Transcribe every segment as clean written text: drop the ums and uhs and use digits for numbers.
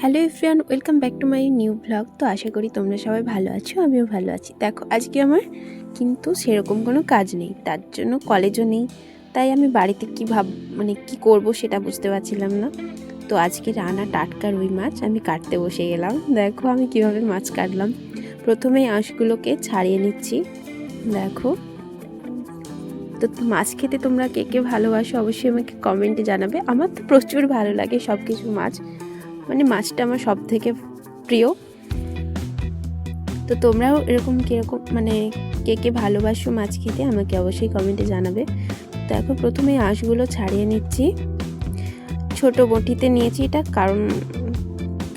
Hello everyone, welcome back to my new blog. তো আশা করি তোমরা সবাই ভালো আছো, আমিও ভালো আছি। দেখো আজকে আমার কিন্তু সেরকম কোনো কাজ নেই, তার জন্য কলেজও নেই, তাই আমি বাড়িতে কি করব সেটা বুঝতে পারছিলাম না। তো আজকে রান্না টাটকা রুই মাছ আমি কাটতে বসে গেলাম। দেখো আমি কিভাবে মাছ কাটলাম। প্রথমে আঁশগুলোকে ছাড়িয়ে নিচ্ছি। দেখো, তো মাছ খেতে তোমরা কে কে ভালোবাসো অবশ্যই আমাকে কমেন্টে জানাবে। আমার তো প্রচুর ভালো লাগে সব কিছু মাছ, মানে মাছটা আমার সব থেকে প্রিয়। তো তোমরাও এরকম কীরকম কে কে ভালোবাসো মাছ খেতে আমাকে অবশ্যই কমেন্টে জানাবে। তো এখন প্রথমে আঁশগুলো ছাড়িয়ে নিচ্ছি। ছোট বটিতে নিয়েছি এটা, কারণ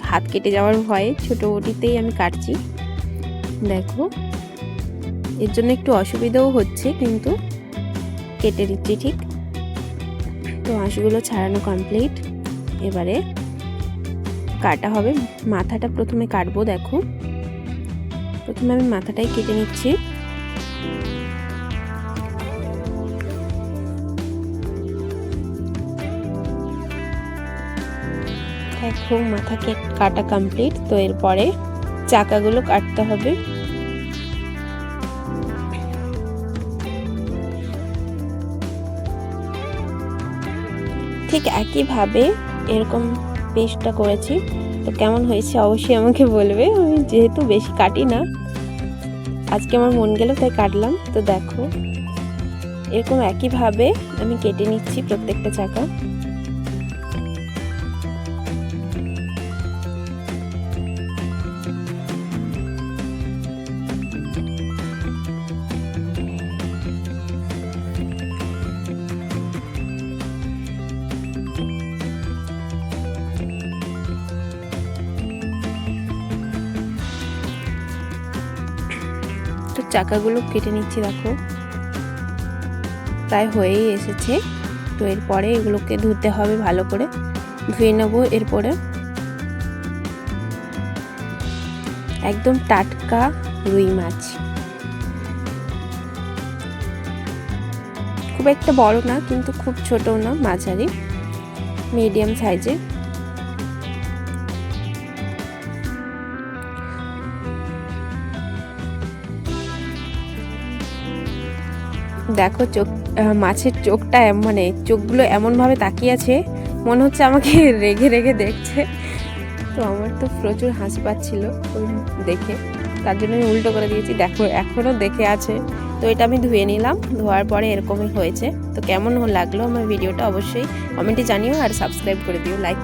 হাত কেটে যাওয়ার ভয়ে ছোট বটিতেই আমি কাটছি। দেখো, এর জন্য একটু অসুবিধাও হচ্ছে, কিন্তু কেটে দিচ্ছি ঠিক। তো আঁশগুলো ছাড়ানো কমপ্লিট, এবারে কাটা হবে। মাথাটা প্রথমে কাটবো। দেখো, প্রথমে আমি মাথাটাই কেটে নিচ্ছি। দেখো মাথা কাটা কমপ্লিট। তো এরপরে চাকাগুলো কাটতে হবে। ঠিক একইভাবে এরকম পেস্টটা করেছি। তো কেমন হয়েছে অবশ্যই আমাকে বলবে। আমি যেহেতু বেশি কাটি না, আজকে আমার মন গেল তাই কাটলাম। তো দেখো এরকম একইভাবে আমি কেটে নিচ্ছি প্রত্যেকটা চাকা। তো চাকাগুলো কেটে নিচ্ছি। দেখো প্রায় হয়েই এসেছে। তো এরপরে এগুলোকে ধুতে হবে, ভালো করে ধুয়ে নেবো। এরপরে একদম টাটকা রুই মাছ, খুব একটা বড় না কিন্তু খুব ছোটও না, মাঝারি মিডিয়াম সাইজে। দেখো মাছের চোখটা চোখগুলো এমনভাবে তাকিয়ে আছে, মনে হচ্ছে আমাকে রেগে রেগে দেখছে। তো আমার তো প্রচুর হাসি পাচ্ছিল দেখে, তার জন্য আমি উল্টো করে দিয়েছি। দেখো এখনও দেখে আছে। তো এটা আমি ধুয়ে নিলাম, ধোয়ার পরে এরকমই হয়েছে। তো কেমন লাগলো আমার ভিডিওটা অবশ্যই কমেন্টে জানিও, আর সাবস্ক্রাইব করে দিও, লাইক